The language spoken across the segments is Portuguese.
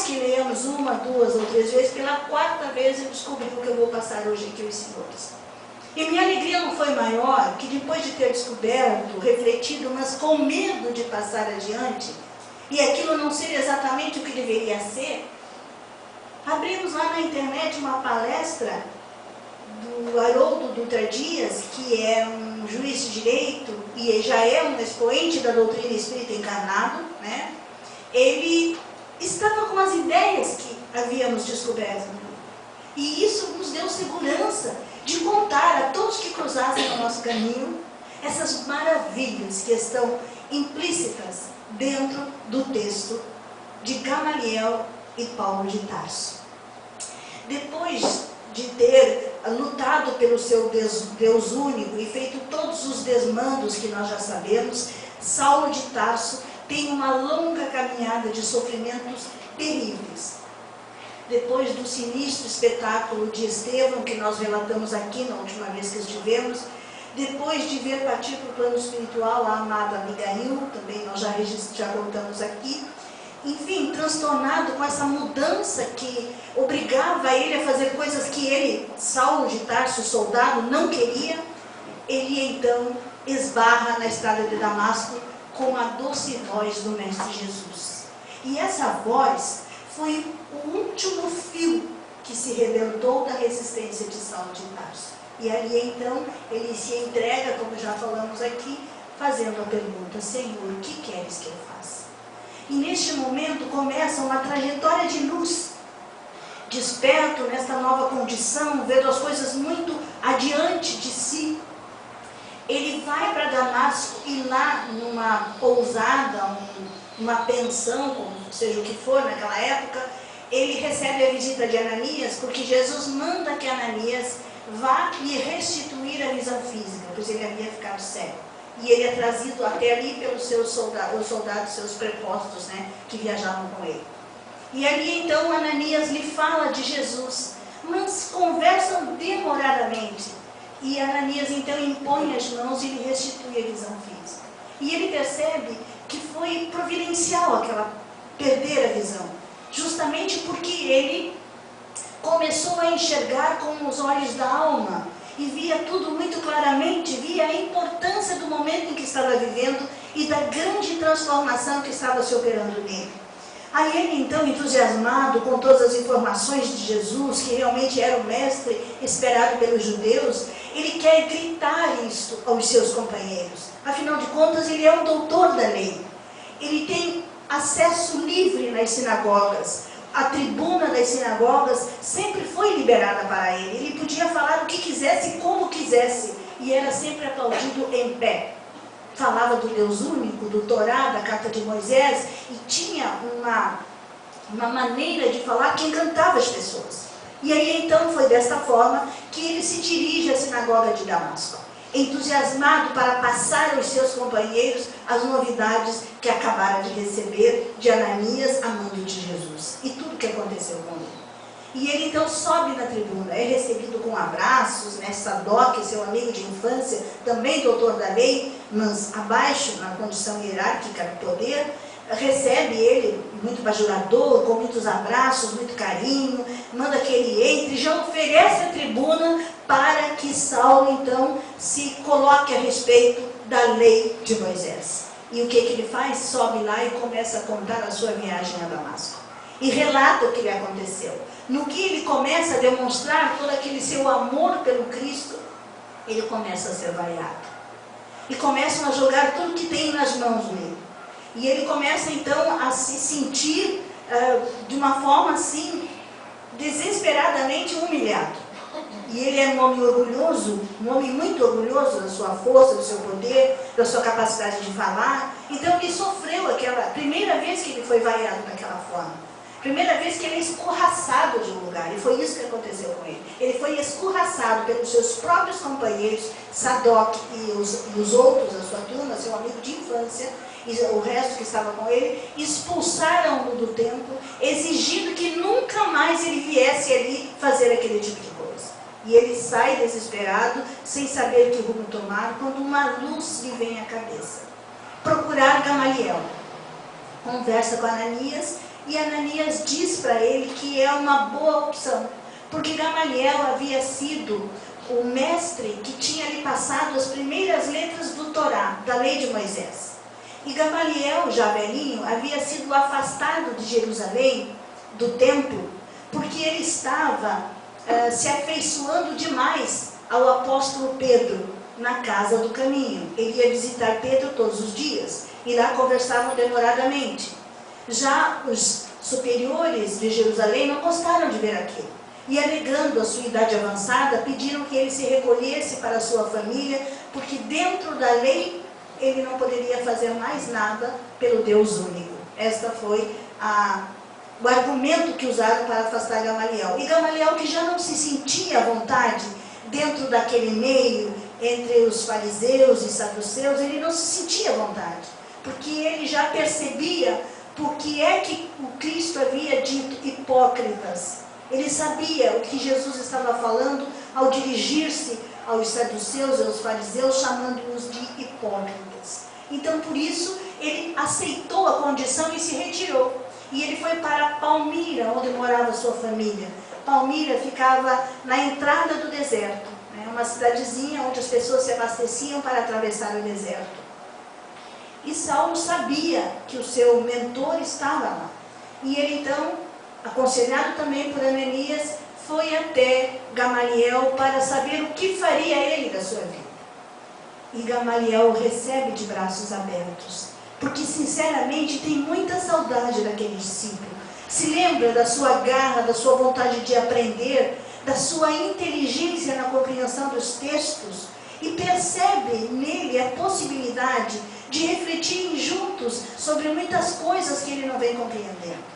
que leamos uma, duas ou três vezes, pela quarta vez eu descobri o que eu vou passar hoje aqui aos senhores. E minha alegria não foi maior que depois de ter descoberto, refletido, mas com medo de passar adiante, e aquilo não ser exatamente o que deveria ser, abrimos lá na internet uma palestra do Haroldo Dutra Dias, que é um juiz de direito e já é um expoente da doutrina espírita encarnado, né? Ele estava com as ideias que havíamos descoberto. E isso nos deu segurança de contar a todos que cruzassem o nosso caminho essas maravilhas que estão implícitas dentro do texto de Gamaliel e Paulo de Tarso. Depois de ter lutado pelo seu Deus único e feito todos os desmandos que nós já sabemos, Saulo de Tarso tem uma longa caminhada de sofrimentos terríveis. Depois do sinistro espetáculo de Estevão, que nós relatamos aqui na última vez que estivemos, depois de ver partir para o plano espiritual a amada Abigail, também nós já contamos aqui, enfim, transtornado com essa mudança que obrigava ele a fazer coisas que ele, Saulo de Tarso, soldado, não queria, ele então esbarra na estrada de Damasco com a doce voz do Mestre Jesus. E essa voz foi o último fio que se rebentou da resistência de Saulo de Tarso. E ali então ele se entrega, como já falamos aqui, fazendo a pergunta: Senhor, o que queres que eu faça? E neste momento começa uma trajetória de luz, desperto nesta nova condição, vendo as coisas muito adiante de si. Ele vai para Damasco e lá numa pousada, uma pensão, como seja o que for naquela época, ele recebe a visita de Ananias, porque Jesus manda que Ananias vá lhe restituir a visão física, pois ele havia ficado cego. E ele é trazido até ali pelos seus soldados, os soldados, seus prepostos, né, que viajavam com ele. E ali então Ananias lhe fala de Jesus, mas conversam demoradamente. E Ananias então impõe as mãos e lhe restitui a visão física. E ele percebe que foi providencial aquela perder a visão, justamente porque ele começou a enxergar com os olhos da alma e via tudo muito claramente, via a importância do momento em que estava vivendo e da grande transformação que estava se operando nele. Aí ele então, entusiasmado com todas as informações de Jesus, que realmente era o mestre esperado pelos judeus, ele quer gritar isto aos seus companheiros. Afinal de contas, ele é um doutor da lei. Ele tem acesso livre nas sinagogas. A tribuna das sinagogas sempre foi liberada para ele. Ele podia falar o que quisesse, como quisesse, e era sempre aplaudido em pé. Falava do Deus único, do Torá, da Carta de Moisés, e tinha uma maneira de falar que encantava as pessoas. E aí então foi desta forma que ele se dirige à sinagoga de Damasco, entusiasmado para passar aos seus companheiros as novidades que acabara de receber de Ananias a mando de Jesus, e tudo o que aconteceu com ele. E ele então sobe na tribuna, é recebido com abraços, né? Sadoc, seu amigo de infância, também doutor da lei, mas abaixo na condição hierárquica do poder, recebe ele muito bajulador, com muitos abraços, muito carinho, manda que ele entre, já oferece a tribuna para que Saulo então se coloque a respeito da lei de Moisés. E o que ele faz? Sobe lá e começa a contar a sua viagem a Damasco. E relata o que lhe aconteceu. No que ele começa a demonstrar todo aquele seu amor pelo Cristo, ele começa a ser vaiado. E começam a jogar tudo que tem nas mãos dele. E ele começa então a se sentir de uma forma assim, desesperadamente humilhado. E ele é um homem orgulhoso, um homem muito orgulhoso da sua força, do seu poder, da sua capacidade de falar. Então ele sofreu aquela primeira vez que ele foi vaiado daquela forma. Primeira vez que ele é escorraçado de um lugar, e foi isso que aconteceu com ele. Ele foi escorraçado pelos seus próprios companheiros, Sadoc e os outros da sua turma, seu amigo de infância, e o resto que estava com ele, expulsaram-no do templo, exigindo que nunca mais ele viesse ali fazer aquele tipo de coisa. E ele sai desesperado, sem saber que rumo tomar, quando uma luz lhe vem à cabeça. Procurar Gamaliel. Conversa com Ananias, E Ananias diz para ele que é uma boa opção, porque Gamaliel havia sido o mestre que tinha lhe passado as primeiras letras do Torá, da lei de Moisés. E Gamaliel, já velhinho, havia sido afastado de Jerusalém, do templo, porque ele estava se afeiçoando demais ao apóstolo Pedro na casa do caminho. Ele ia visitar Pedro todos os dias e lá conversavam demoradamente. Já os superiores de Jerusalém não gostaram de ver aquilo e, alegando a sua idade avançada, pediram que ele se recolhesse para a sua família, porque dentro da lei ele não poderia fazer mais nada pelo Deus único. Esta foi o argumento que usaram para afastar Gamaliel. E Gamaliel, que já não se sentia à vontade dentro daquele meio, entre os fariseus e saduceus, ele não se sentia à vontade, porque ele já percebia por que é que o Cristo havia dito hipócritas. Ele sabia o que Jesus estava falando ao dirigir-se aos saduceus e aos fariseus, chamando-os de hipócritas. Então, por isso, ele aceitou a condição e se retirou. E ele foi para Palmira, onde morava sua família. Palmira ficava na entrada do deserto, né? Uma cidadezinha onde as pessoas se abasteciam para atravessar o deserto. E Saulo sabia que o seu mentor estava lá. E ele então, aconselhado também por Ananias, foi até Gamaliel para saber o que faria ele da sua vida. E Gamaliel o recebe de braços abertos, porque sinceramente tem muita saudade daquele discípulo. Se lembra da sua garra, da sua vontade de aprender, da sua inteligência na compreensão dos textos, e percebe nele a possibilidade de refletirem juntos sobre muitas coisas que ele não vem compreendendo.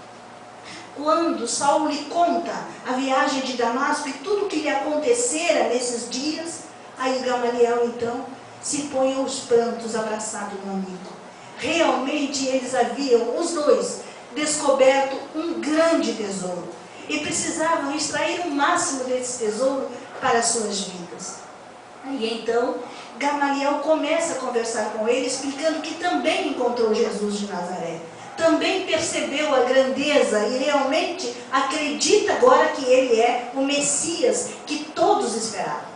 Quando Saulo lhe conta a viagem de Damasco e tudo o que lhe acontecera nesses dias, aí Gamaliel então se põe aos prantos abraçado no amigo. Realmente eles haviam, os dois, descoberto um grande tesouro e precisavam extrair o máximo desse tesouro para as suas vidas. Aí então Gamaliel começa a conversar com ele, explicando que também encontrou Jesus de Nazaré, também percebeu a grandeza e realmente acredita agora que ele é o Messias que todos esperavam.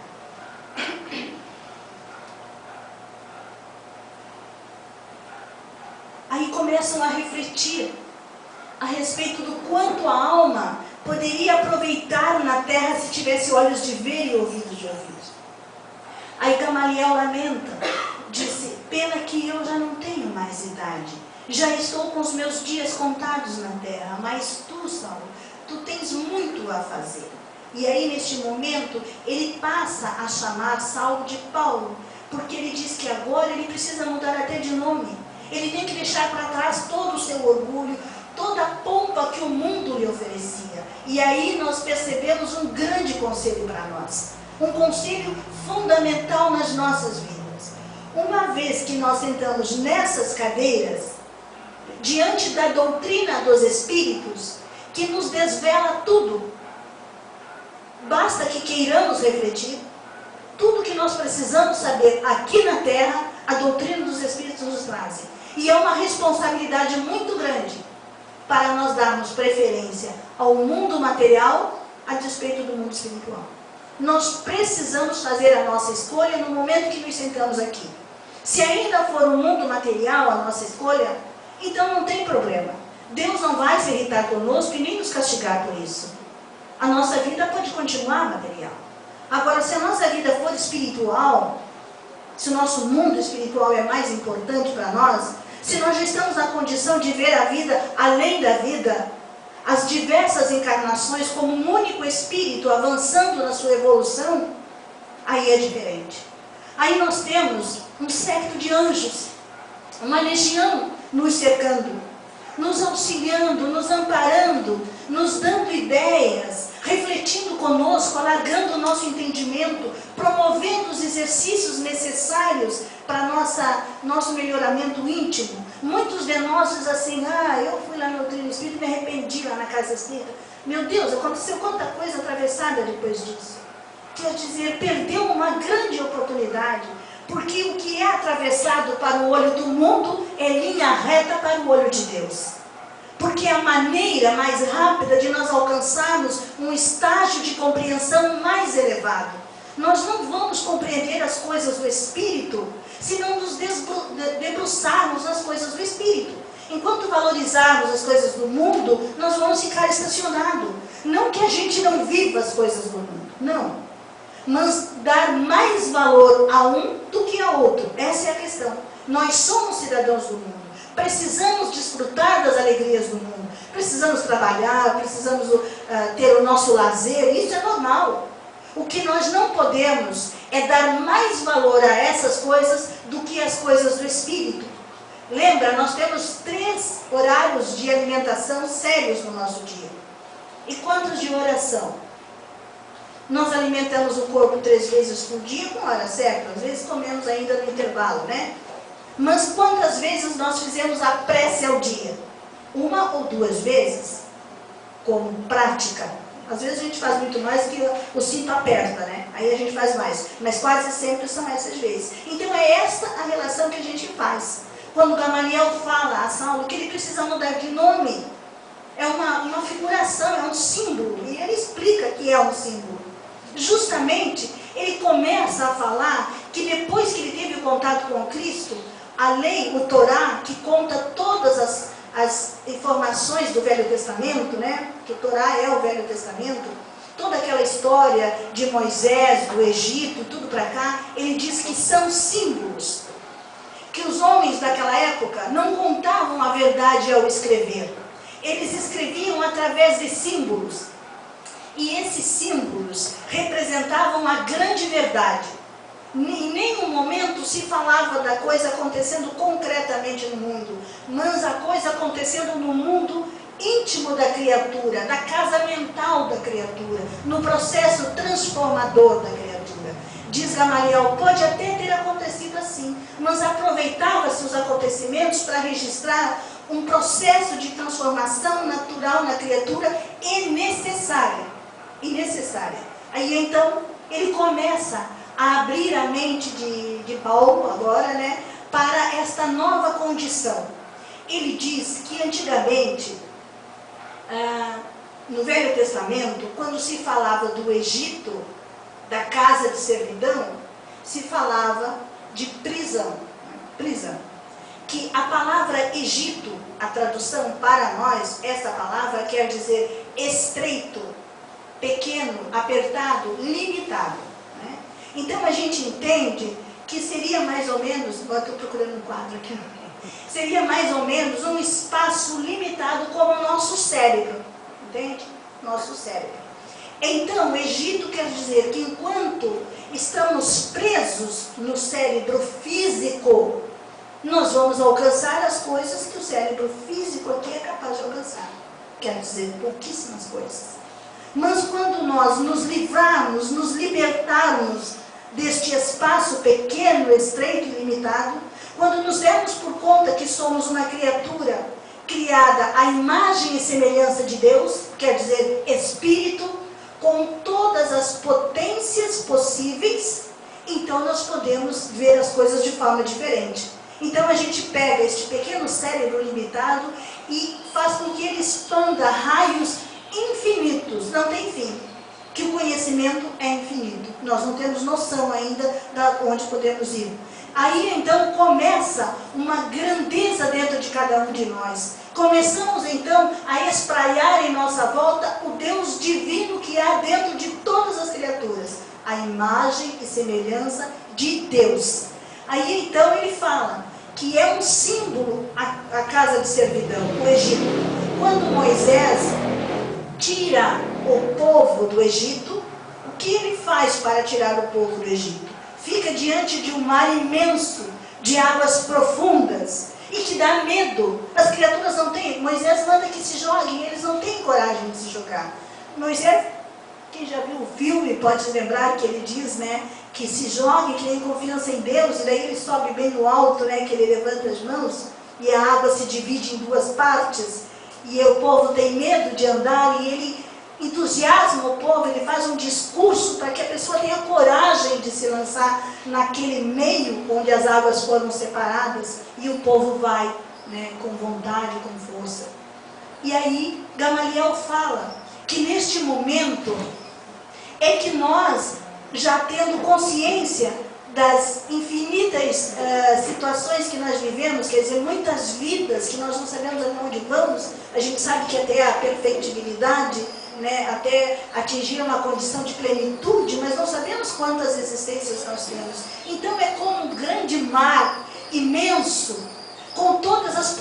Aí começam a refletir a respeito do quanto a alma poderia aproveitar na terra se tivesse olhos de ver e ouvidos de ouvir. Aí Gamaliel lamenta, disse: pena que eu já não tenho mais idade, já estou com os meus dias contados na terra, mas tu, Saulo, tu tens muito a fazer. E aí neste momento ele passa a chamar Saulo de Paulo, porque ele diz que agora ele precisa mudar até de nome. Ele tem que deixar para trás todo o seu orgulho, toda a pompa que o mundo lhe oferecia. E aí nós percebemos um grande conselho para nós, um conselho fundamental nas nossas vidas. Uma vez que nós sentamos nessas cadeiras, diante da doutrina dos Espíritos, que nos desvela tudo, basta que queiramos refletir, tudo que nós precisamos saber aqui na Terra, a doutrina dos Espíritos nos traz. E é uma responsabilidade muito grande para nós darmos preferência ao mundo material a despeito do mundo espiritual. Nós precisamos fazer a nossa escolha no momento que nos sentamos aqui. Se ainda for o mundo material a nossa escolha, então não tem problema. Deus não vai se irritar conosco e nem nos castigar por isso. A nossa vida pode continuar material. Agora, se a nossa vida for espiritual, se o nosso mundo espiritual é mais importante para nós, se nós já estamos na condição de ver a vida além da vida, as diversas encarnações como um único espírito avançando na sua evolução, aí é diferente. Aí nós temos um séquito de anjos, uma legião nos cercando, nos auxiliando, nos amparando, nos dando ideias, refletindo conosco, alargando o nosso entendimento, promovendo os exercícios necessários para nosso melhoramento íntimo. Muitos de nós dizem assim: eu fui lá no Treino Espírita e me arrependi lá na Casa Espírita. Meu Deus, aconteceu quanta coisa atravessada depois disso. Quer dizer, perdeu uma grande oportunidade, porque o que é atravessado para o olho do mundo é linha reta para o olho de Deus. Porque porque é a maneira mais rápida de nós alcançarmos um estágio de compreensão mais elevado. Nós não vamos compreender as coisas do Espírito se não nos debruçarmos nas coisas do Espírito. Enquanto valorizarmos as coisas do mundo, nós vamos ficar estacionados. Não que a gente não viva as coisas do mundo, não. Mas dar mais valor a um do que a outro. Essa é a questão. Nós somos cidadãos do mundo. Precisamos desfrutar das alegrias do mundo. Precisamos trabalhar, precisamos ter o nosso lazer. Isso é normal. O que nós não podemos é dar mais valor a essas coisas do que as coisas do Espírito. Lembra, nós temos 3 horários de alimentação sérios no nosso dia. E quantos de oração? Nós alimentamos o corpo 3 vezes por dia com hora certa. Às vezes comemos ainda no intervalo, né? Mas quantas vezes nós fizemos a prece ao dia? 1 ou 2 vezes? Como prática. Às vezes a gente faz muito mais que o cinto aperta, né? Aí a gente faz mais. Mas quase sempre são essas vezes. Então é essa a relação que a gente faz. Quando Gamaliel fala a Saulo que ele precisa mudar de nome, é uma figuração, é um símbolo. E ele explica que é um símbolo. Justamente, ele começa a falar que depois que ele teve o contato com Cristo, a lei, o Torá, que conta todas as informações do Velho Testamento, né? Que o Torá é o Velho Testamento, toda aquela história de Moisés, do Egito, tudo para cá, ele diz que são símbolos. Que os homens daquela época não contavam a verdade ao escrever. Eles escreviam através de símbolos. E esses símbolos representavam a grande verdade. Em nenhum momento se falava da coisa acontecendo concretamente no mundo, mas a coisa acontecendo no mundo íntimo da criatura, na casa mental da criatura, no processo transformador da criatura. Diz Gamaliel, pode até ter acontecido assim, mas aproveitava-se os acontecimentos para registrar um processo de transformação natural na criatura e necessária. Aí então ele começa a abrir a mente de Paulo agora, né, para esta nova condição. Ele diz que antigamente, no Velho Testamento, quando se falava do Egito, da casa de servidão, se falava de prisão. Que a palavra Egito, a tradução para nós, essa palavra quer dizer estreito, pequeno, apertado, limitado. Né? Então a gente entende que seria mais ou menos, agora estou procurando um quadro aqui, seria mais ou menos um espaço limitado como o nosso cérebro, entende? Nosso cérebro. Então, o Egito quer dizer que enquanto estamos presos no cérebro físico, nós vamos alcançar as coisas que o cérebro físico aqui é capaz de alcançar. Quer dizer, pouquíssimas coisas. Mas quando nós nos livrarmos, nos libertarmos deste espaço pequeno, estreito e limitado, quando nos dermos por conta que somos uma criatura criada à imagem e semelhança de Deus, quer dizer, espírito, com todas as potências possíveis, então nós podemos ver as coisas de forma diferente. Então a gente pega este pequeno cérebro limitado e faz com que ele expanda raios infinitos, não tem fim. Que o conhecimento é infinito. Nós não temos noção ainda de onde podemos ir. Aí então começa uma grandeza dentro de cada um de nós. Começamos então a espraiar em nossa volta o Deus divino que há dentro de todas as criaturas. A imagem e semelhança de Deus. Aí então ele fala que é um símbolo a casa de servidão, o Egito. Quando Moisés tira o povo do Egito, o que ele faz para tirar o povo do Egito? Fica diante de um mar imenso, de águas profundas, e que dá medo. As criaturas não têm, Moisés manda que se joguem, eles não têm coragem de se jogar. Moisés, quem já viu o filme pode se lembrar que ele diz, né, que se jogue, que tem confiança em Deus, e daí ele sobe bem no alto, né, que ele levanta as mãos, e a água se divide em 2 partes, e o povo tem medo de andar, e ele entusiasma o povo, ele faz um discurso para que a pessoa tenha coragem de se lançar naquele meio onde as águas foram separadas, e o povo vai, né, com vontade, com força. E aí Gamaliel fala que neste momento é que nós, já tendo consciência das infinitas situações que nós vivemos, quer dizer, muitas vidas que nós não sabemos aonde vamos, a gente sabe que até a perfectibilidade, né, até atingir uma condição de plenitude, mas não sabemos quantas existências nós temos. Então é como um grande mar imenso, com todas as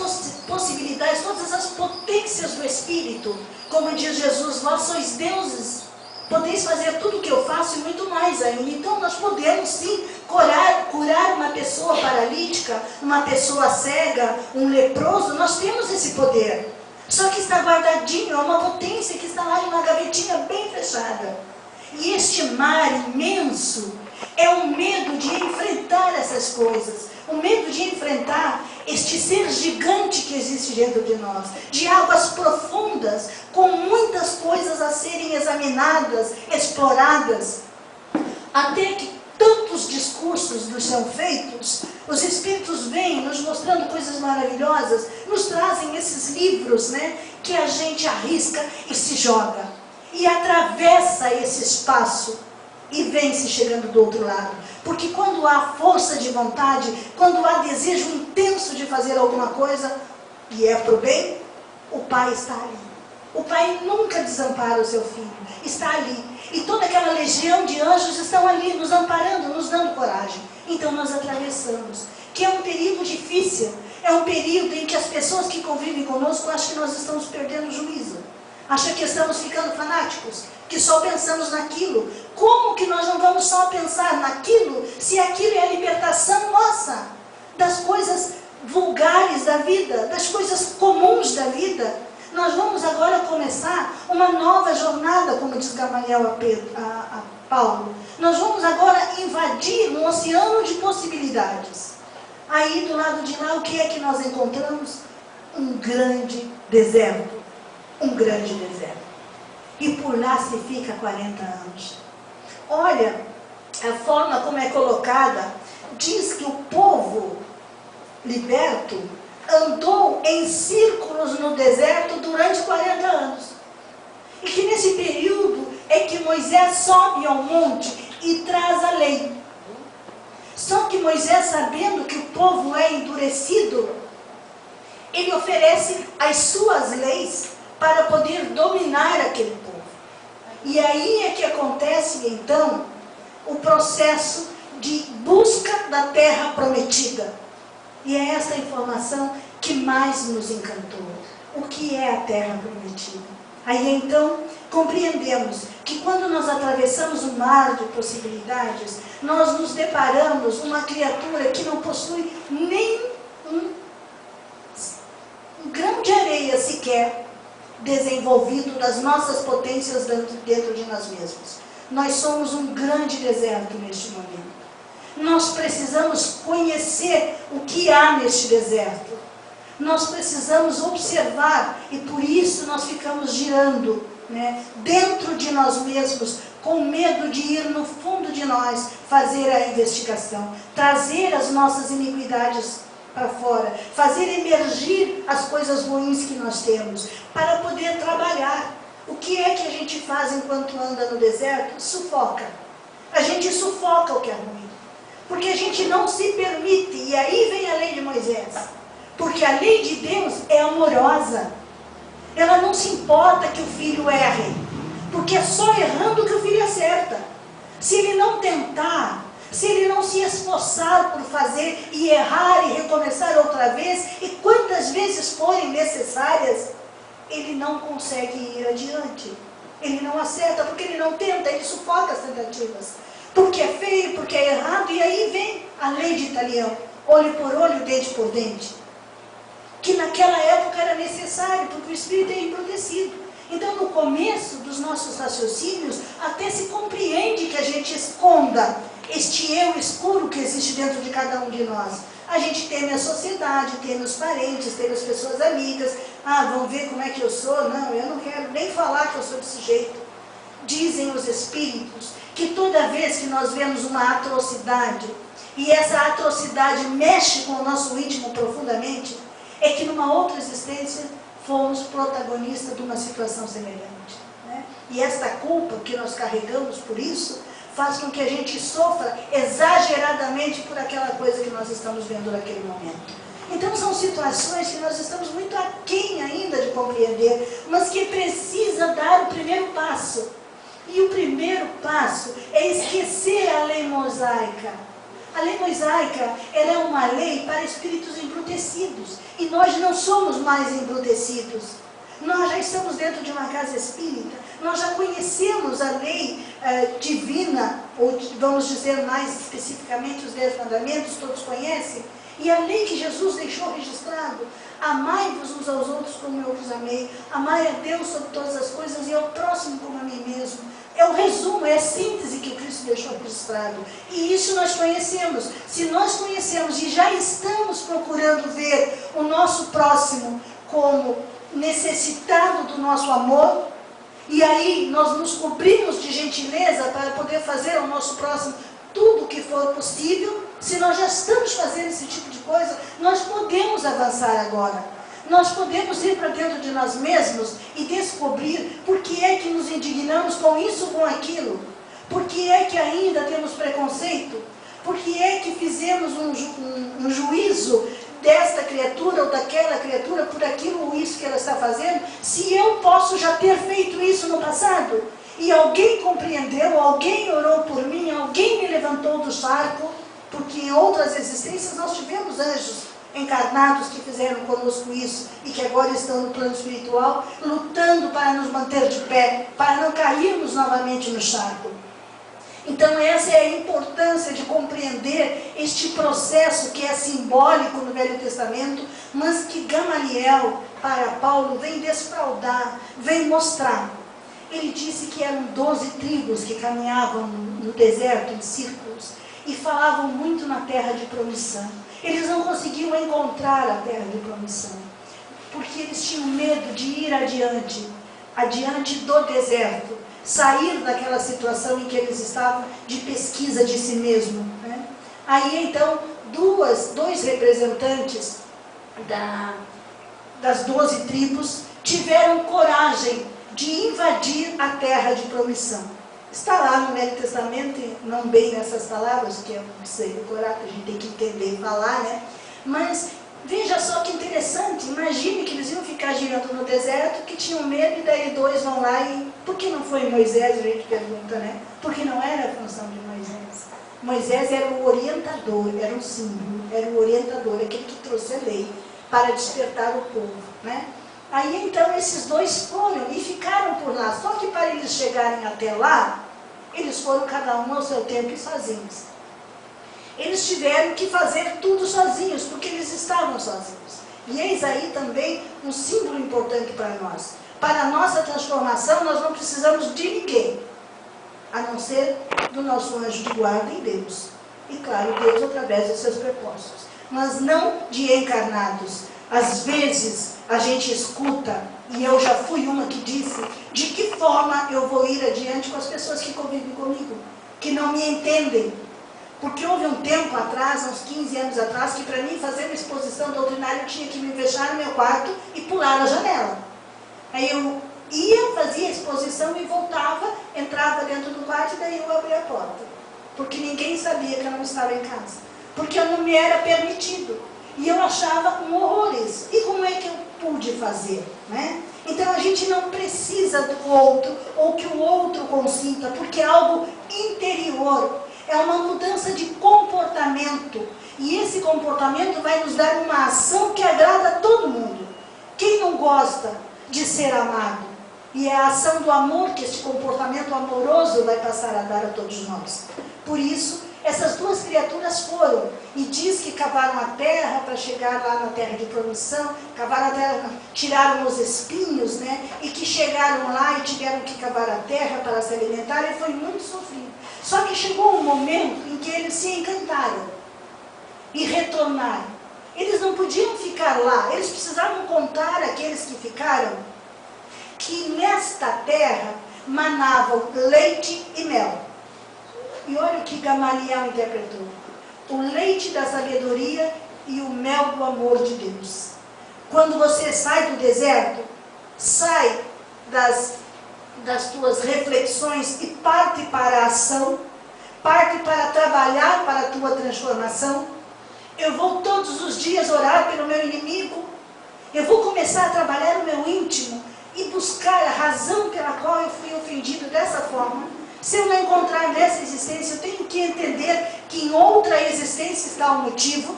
possibilidades, todas as potências do Espírito. Como diz Jesus, vós sois deuses, podeis fazer tudo o que eu faço e muito mais ainda. Então nós podemos sim curar uma pessoa paralítica, uma pessoa cega, um leproso. Nós temos esse poder. Só que está guardadinho, é uma potência que está lá em uma gavetinha bem fechada. E este mar imenso é o medo de enfrentar essas coisas. O medo de enfrentar este ser gigante que existe dentro de nós. De águas profundas, com muitas coisas a serem examinadas, exploradas. Até que tantos discursos nos são feitos, os Espíritos vêm nos mostrando coisas maravilhosas, nos trazem esses livros, né, que a gente arrisca e se joga. E atravessa esse espaço e vem-se chegando do outro lado. Porque quando há força de vontade, quando há desejo intenso de fazer alguma coisa, e é para o bem, o Pai está ali. O Pai nunca desampara o seu filho, está ali. E toda aquela legião de anjos estão ali, nos amparando, nos dando coragem. Então nós atravessamos, que é um período difícil, é um período em que as pessoas que convivem conosco acham que nós estamos perdendo o juízo. Acham que estamos ficando fanáticos, que só pensamos naquilo. Como que nós não vamos só pensar naquilo, se aquilo é a libertação nossa, das coisas vulgares da vida, das coisas comuns da vida? Nós vamos agora começar uma nova jornada, como diz Gamaliel a Paulo. Nós vamos agora invadir um oceano de possibilidades. Aí do lado de lá, o que é que nós encontramos? Um grande deserto. Um grande deserto. E por lá se fica 40 anos. Olha, a forma como é colocada, diz que o povo liberto andou em círculos no deserto durante 40 anos. E que nesse período é que Moisés sobe ao monte e traz a lei. Só que Moisés, sabendo que o povo é endurecido, ele oferece as suas leis para poder dominar aquele povo. E aí é que acontece, então, o processo de busca da terra prometida. E é essa informação que mais nos encantou. O que é a terra prometida? Aí então compreendemos que quando nós atravessamos o mar de possibilidades, nós nos deparamos com uma criatura que não possui nem um grão de areia sequer desenvolvido das nossas potências dentro de nós mesmos. Nós somos um grande deserto neste momento. Nós precisamos conhecer o que há neste deserto. Nós precisamos observar, e por isso nós ficamos girando, né, dentro de nós mesmos, com medo de ir no fundo de nós, fazer a investigação, trazer as nossas iniquidades para fora, fazer emergir as coisas ruins que nós temos, para poder trabalhar. O que é que a gente faz enquanto anda no deserto? Sufoca. A gente sufoca o que é ruim. Porque a gente não se permite, e aí vem a lei de Moisés. Porque a lei de Deus é amorosa. Ela não se importa que o filho erre, porque é só errando que o filho acerta. Se ele não tentar, se ele não se esforçar por fazer e errar e recomeçar outra vez, e quantas vezes forem necessárias, ele não consegue ir adiante. Ele não acerta, porque ele não tenta, ele sufoca as tentativas. Porque é feio, porque é errado, e aí vem a lei de Italião, olho por olho, dente por dente. Que naquela época era necessário, porque o espírito é embrutecido. Então, no começo dos nossos raciocínios, até se compreende que a gente esconda este eu escuro que existe dentro de cada um de nós. A gente teme a sociedade, teme os parentes, teme as pessoas amigas. Ah, vão ver como é que eu sou? Não, eu não quero nem falar que eu sou desse jeito. Dizem os espíritos que toda vez que nós vemos uma atrocidade, e essa atrocidade mexe com o nosso íntimo profundamente, é que numa outra existência fomos protagonistas de uma situação semelhante, né? E esta culpa que nós carregamos por isso faz com que a gente sofra exageradamente por aquela coisa que nós estamos vendo naquele momento. Então são situações que nós estamos muito aquém ainda de compreender, mas que precisa dar o primeiro passo. E o primeiro passo é esquecer a lei mosaica. A lei mosaica, ela é uma lei para espíritos embrutecidos. E nós não somos mais embrutecidos. Nós já estamos dentro de uma casa espírita. Nós já conhecemos a lei divina, ou vamos dizer mais especificamente os 10 mandamentos, todos conhecem. E a lei que Jesus deixou registrado: amai-vos uns aos outros como eu vos amei, amai a Deus sobre todas as coisas e ao próximo como a mim mesmo. É o resumo, é a síntese que o Cristo deixou registrado. E isso nós conhecemos. Se nós conhecemos e já estamos procurando ver o nosso próximo como necessitado do nosso amor, e aí nós nos cobrimos de gentileza para poder fazer ao nosso próximo tudo o que for possível, se nós já estamos fazendo esse tipo de coisa, nós podemos avançar agora. Nós podemos ir para dentro de nós mesmos e descobrir por que é que nos indignamos com isso ou com aquilo. Por que é que ainda temos preconceito? Por que é que fizemos um juízo desta criatura ou daquela criatura por aquilo ou isso que ela está fazendo, se eu posso já ter feito isso no passado? E alguém compreendeu, alguém orou por mim, alguém me levantou do charco, porque em outras existências nós tivemos anjos encarnados que fizeram conosco isso e que agora estão no plano espiritual, lutando para nos manter de pé, para não cairmos novamente no charco. Então essa é a importância de compreender este processo que é simbólico no Velho Testamento, mas que Gamaliel, para Paulo, vem desfraldar, vem mostrar. Ele disse que eram 12 tribos que caminhavam no deserto, em círculos, e falavam muito na terra de promissão. Eles não conseguiam encontrar a terra de promissão, porque eles tinham medo de ir adiante do deserto, sair daquela situação em que eles estavam de pesquisa de si mesmo, né? Aí então, dois representantes das 12 tribos tiveram coragem de invadir a terra de promissão. Está lá no Velho Testamento, não bem nessas palavras, que eu não sei decorar, que a gente tem que entender e falar, né? Mas veja só que interessante, imagine que eles iam ficar girando no deserto, que tinham medo, e daí 2 vão lá e... Por que não foi Moisés, a gente pergunta, né? Porque não era a função de Moisés. Moisés era o orientador, era um símbolo, era o orientador, aquele que trouxe a lei para despertar o povo, né? Aí então esses 2 foram e ficaram por lá, só que para eles chegarem até lá, eles foram cada um ao seu tempo e sozinhos. Eles tiveram que fazer tudo sozinhos, porque eles estavam sozinhos. E eis aí também um símbolo importante para nós. Para a nossa transformação, nós não precisamos de ninguém, a não ser do nosso anjo de guarda em Deus. E claro, Deus através dos seus propósitos. Mas não de encarnados. Às vezes a gente escuta, e eu já fui uma que disse, de que forma eu vou ir adiante com as pessoas que convivem comigo, que não me entendem. Porque houve um tempo atrás, uns 15 anos atrás, que para mim fazer uma exposição doutrinária eu tinha que me fechar no meu quarto e pular na janela. Aí eu ia, fazia a exposição e voltava, entrava dentro do quarto e daí eu abria a porta. Porque ninguém sabia que eu não estava em casa. Porque eu não me era permitido. E eu achava um horror isso. E como é que eu pude fazer, né? Então a gente não precisa do outro, ou que o outro consinta, porque é algo interior. É uma mudança de comportamento. E esse comportamento vai nos dar uma ação que agrada a todo mundo. Quem não gosta de ser amado? E é a ação do amor que esse comportamento amoroso vai passar a dar a todos nós. Por isso, essas 2 criaturas foram, e diz que cavaram a terra para chegar lá na terra de promissão, cavaram a terra, tiraram os espinhos, né? E que chegaram lá e tiveram que cavar a terra para se alimentar, e foi muito sofrido. Só que chegou um momento em que eles se encantaram e retornaram. Eles não podiam ficar lá, eles precisavam contar àqueles que ficaram que nesta terra manavam leite e mel. E olha o que Gamaliel interpretou: o leite da sabedoria e o mel do amor de Deus. Quando você sai do deserto, sai das tuas reflexões e parte para a ação, parte para trabalhar para a tua transformação. Eu vou todos os dias orar pelo meu inimigo, eu vou começar a trabalhar o meu íntimo e buscar a razão pela qual eu fui ofendido dessa forma. Se eu não encontrar nessa existência, eu tenho que entender que em outra existência está o motivo,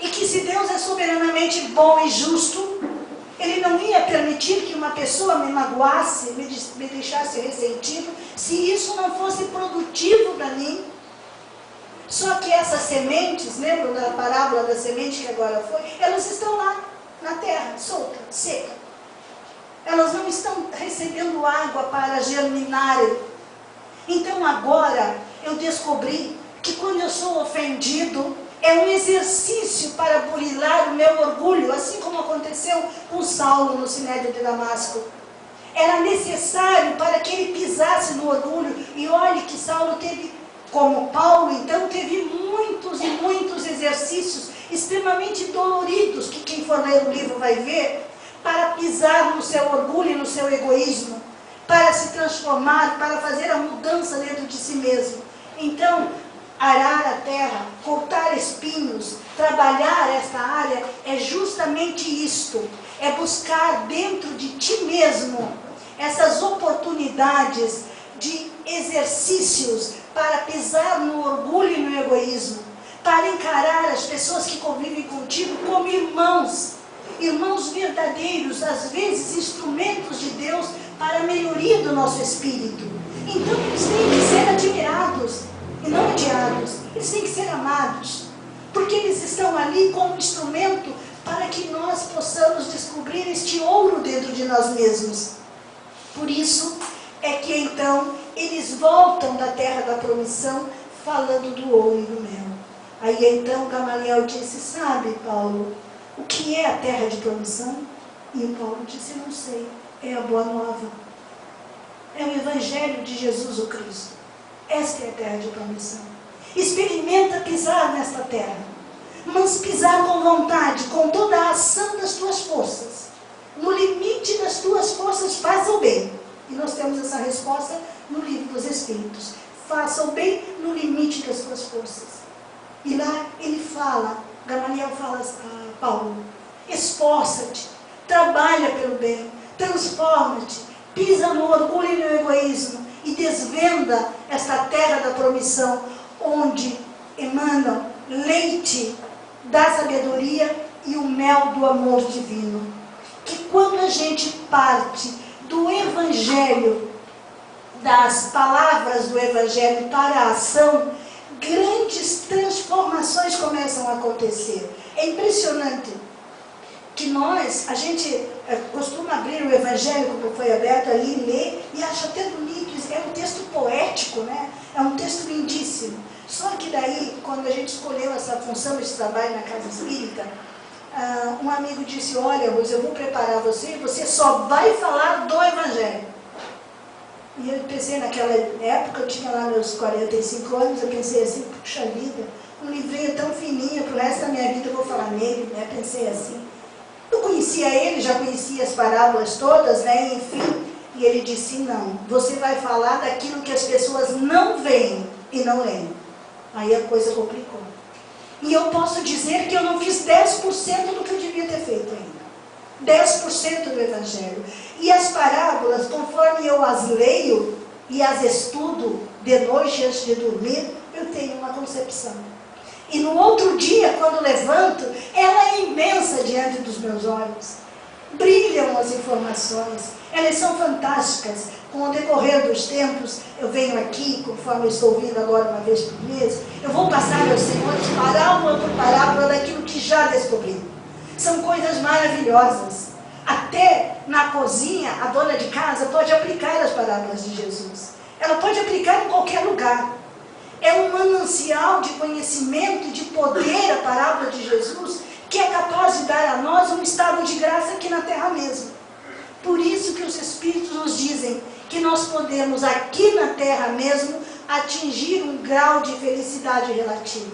e que se Deus é soberanamente bom e justo, Ele não ia permitir que uma pessoa me magoasse, me deixasse ressentido, se isso não fosse produtivo para mim. Só que essas sementes, lembram da parábola da semente que agora foi? Elas estão lá, na terra, solta, seca. Elas não estão recebendo água para germinarem. Então agora eu descobri que quando eu sou ofendido, é um exercício para burilar o meu orgulho, assim como aconteceu com Saulo no Sinédrio de Damasco. Era necessário para que ele pisasse no orgulho. E olhe que Saulo teve, como Paulo, então, teve muitos e muitos exercícios extremamente doloridos, que quem for ler o livro vai ver, para pisar no seu orgulho e no seu egoísmo, para se transformar, para fazer a mudança dentro de si mesmo. Então, arar a terra, cortar espinhos, trabalhar esta área, é justamente isto. É buscar dentro de ti mesmo essas oportunidades de exercícios para pisar no orgulho e no egoísmo, para encarar as pessoas que convivem contigo como irmãos, irmãos verdadeiros, às vezes instrumentos de Deus para a melhoria do nosso espírito. Então eles têm que ser admirados e não odiados, eles têm que ser amados, porque eles estão ali como instrumento para que nós possamos descobrir este ouro dentro de nós mesmos. Por isso é que então eles voltam da terra da promissão falando do ouro e do mel. Aí então Gamaliel disse: sabe, Paulo, o que é a terra de promissão? E o Paulo disse: não sei, é a boa nova, é o evangelho de Jesus o Cristo. Esta é a terra de promissão. Experimenta pisar nesta terra, mas pisar com vontade, com toda a ação das tuas forças. No limite das tuas forças, faça o bem. E nós temos essa resposta no livro dos Espíritos. Faça o bem no limite das tuas forças. E lá ele fala, Gamaliel fala a Paulo: esforça-te, trabalha pelo bem, transforma-te, pisa no orgulho e no egoísmo, e desvenda esta terra da promissão, onde emanam leite da sabedoria e o mel do amor divino. Que quando a gente parte do Evangelho, das palavras do Evangelho para a ação, grandes transformações começam a acontecer. É impressionante que a gente costuma abrir o Evangelho, como foi aberto ali, ler, e acha até bonito. É um texto poético, né? É um texto lindíssimo. Só que daí, quando a gente escolheu essa função, esse trabalho na Casa Espírita, um amigo disse: olha, Rose, eu vou preparar você, você só vai falar do Evangelho. E eu pensei, naquela época, eu tinha lá meus 45 anos, eu pensei assim: puxa vida, um livrinho tão fininho, pro resto da minha vida eu vou falar nele, né? Pensei assim. Eu conhecia ele, já conhecia as parábolas todas, né? Enfim. E ele disse: não, você vai falar daquilo que as pessoas não veem e não leem. Aí a coisa complicou. E eu posso dizer que eu não fiz 10% do que eu devia ter feito ainda. 10% do Evangelho. E as parábolas, conforme eu as leio e as estudo de noite antes de dormir, eu tenho uma concepção. E no outro dia, quando levanto, ela é imensa diante dos meus olhos. Brilham as informações, elas são fantásticas. Com o decorrer dos tempos, eu venho aqui, conforme eu estou vindo agora uma vez por mês, eu vou passar aos senhores parábola por parábola daquilo que já descobri. São coisas maravilhosas. Até na cozinha, a dona de casa pode aplicar as parábolas de Jesus. Ela pode aplicar em qualquer lugar. É um manancial de conhecimento e de poder, a parábola de Jesus, que é capaz de dar a nós um estado de graça aqui na terra mesmo. Por isso que os Espíritos nos dizem que nós podemos aqui na terra mesmo atingir um grau de felicidade relativa.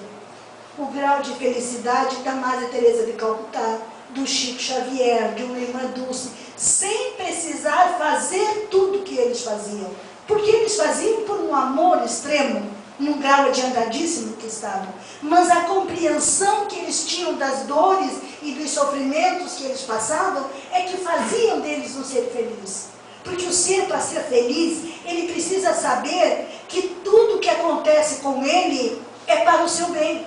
O grau de felicidade da Madre Teresa de Calcutá, do Chico Xavier, de uma irmã Dulce, sem precisar fazer tudo que eles faziam. Porque eles faziam por um amor extremo, num grau adiantadíssimo que estavam. Mas a compreensão que eles tinham das dores e dos sofrimentos que eles passavam é que faziam deles um ser feliz. Porque o ser, para ser feliz, ele precisa saber que tudo que acontece com ele é para o seu bem.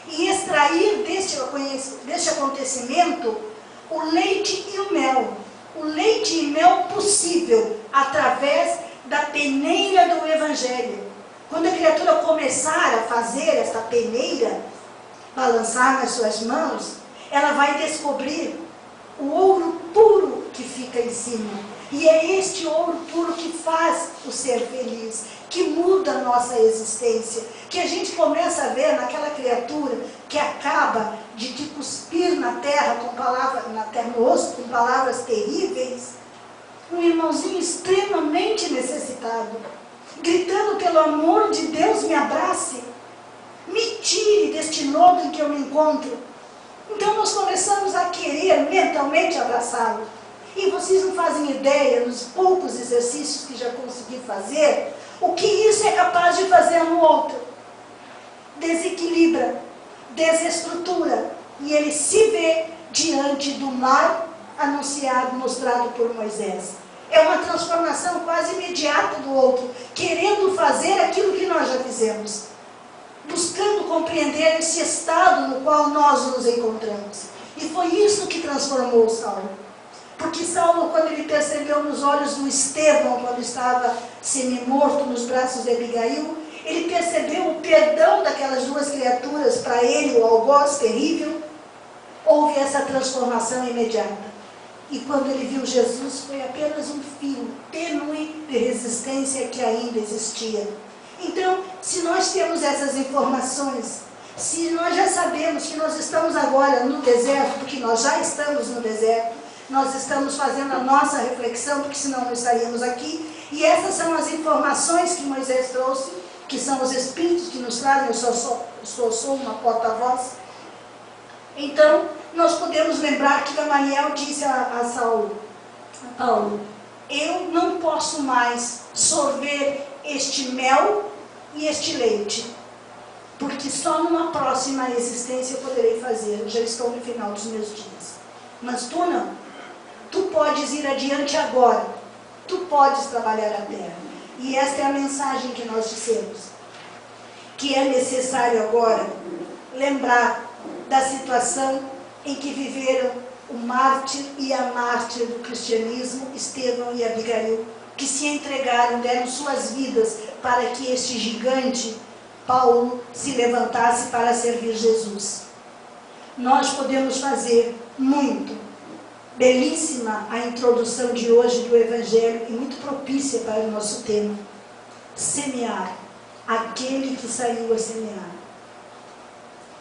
E extrair deste acontecimento o leite e o mel. O leite e mel possível através da peneira do Evangelho. Quando a criatura começar a fazer esta peneira, balançar nas suas mãos, ela vai descobrir o ouro puro que fica em cima. E é este ouro puro que faz o ser feliz, que muda a nossa existência, que a gente começa a ver naquela criatura que acaba de te cuspir na terra, no rosto, com palavras terríveis, um irmãozinho extremamente necessitado, gritando pelo amor de Deus, me abrace, me tire deste lodo em que eu me encontro. Então nós começamos a querer mentalmente abraçá-lo. E vocês não fazem ideia, nos poucos exercícios que já consegui fazer, o que isso é capaz de fazer no outro. Desequilibra, desestrutura, e ele se vê diante do mar anunciado, mostrado por Moisés. É uma transformação quase imediata do outro, querendo fazer aquilo que nós já fizemos, buscando compreender esse estado no qual nós nos encontramos. E foi isso que transformou Saulo. Porque Saulo, quando ele percebeu nos olhos do Estevão, quando estava semi-morto nos braços de Abigail, ele percebeu o perdão daquelas duas criaturas para ele, o algoz terrível. Houve essa transformação imediata. E quando ele viu Jesus, foi apenas um fio tênue de resistência que ainda existia. Então, se nós temos essas informações, se nós já sabemos que nós estamos agora no deserto, porque nós já estamos no deserto, nós estamos fazendo a nossa reflexão, porque senão não estaríamos aqui, e essas são as informações que Moisés trouxe, que são os Espíritos que nos trazem, eu sou uma porta-voz. Então, nós podemos lembrar que Gamaliel disse a Paulo, eu não posso mais sorver este mel e este leite, porque só numa próxima existência eu poderei fazer, eu já estou no final dos meus dias. Mas tu não, tu podes ir adiante agora, tu podes trabalhar a terra. E esta é a mensagem que nós dissemos, que é necessário agora lembrar da situação em que viveram o mártir e a mártir do cristianismo, Estevão e Abigail, que se entregaram, deram suas vidas para que este gigante, Paulo, se levantasse para servir Jesus. Nós podemos fazer muito. Belíssima a introdução de hoje do Evangelho e muito propícia para o nosso tema. Semear, aquele que saiu a semear.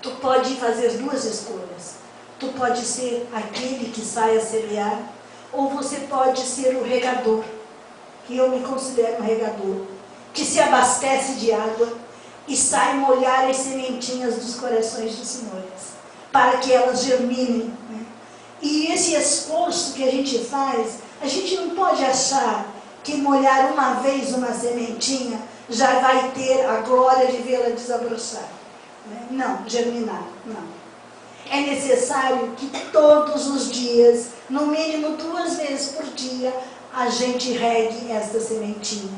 Tu pode fazer duas escolhas. Tu pode ser aquele que sai a semear, ou você pode ser o regador, que eu me considero um regador, que se abastece de água e sai molhar as sementinhas dos corações dos senhores, para que elas germinem, né? E esse esforço que a gente faz, a gente não pode achar que molhar uma vez uma sementinha já vai ter a glória de vê-la desabrochar, né? Não, germinar, não. É necessário que todos os dias, no mínimo 2 vezes por dia, a gente regue esta sementinha.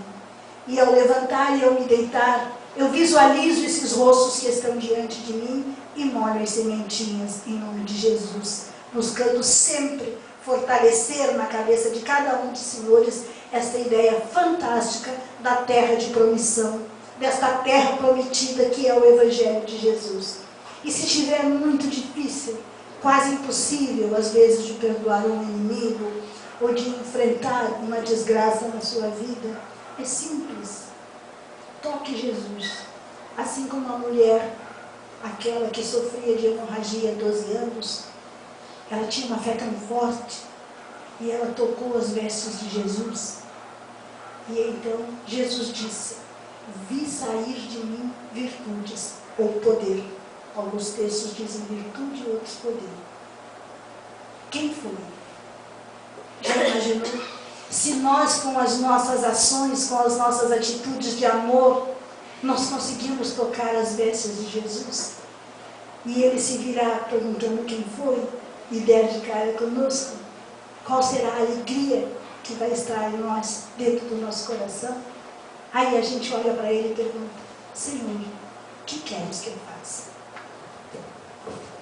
E ao levantar e ao me deitar, eu visualizo esses rostos que estão diante de mim e molho as sementinhas em nome de Jesus, buscando sempre fortalecer na cabeça de cada um dos senhores esta ideia fantástica da terra de promissão, desta terra prometida que é o Evangelho de Jesus. E se estiver muito difícil, quase impossível às vezes de perdoar um inimigo ou de enfrentar uma desgraça na sua vida, é simples. Toque Jesus. Assim como a mulher, aquela que sofria de hemorragia há 12 anos, ela tinha uma fé tão forte e ela tocou os vestes de Jesus. E então Jesus disse, vi sair de mim virtudes ou poder. Alguns textos dizem virtude e outros poder. Quem foi? Já imaginou? Se nós, com as nossas ações, com as nossas atitudes de amor, nós conseguimos tocar as vestes de Jesus, e ele se virá perguntando quem foi, e der de cara conosco, qual será a alegria que vai estar em nós, dentro do nosso coração? Aí a gente olha para ele e pergunta: Senhor, o que queres que eu faça?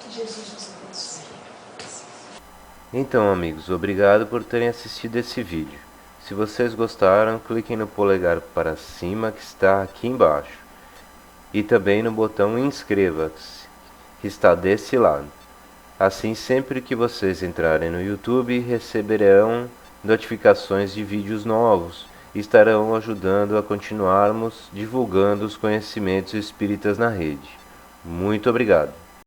Que Jesus nos abençoe. Então, amigos, obrigado por terem assistido esse vídeo. Se vocês gostaram, cliquem no polegar para cima que está aqui embaixo. E também no botão inscreva-se, que está desse lado. Assim, sempre que vocês entrarem no YouTube, receberão notificações de vídeos novos e estarão ajudando a continuarmos divulgando os conhecimentos espíritas na rede. Muito obrigado.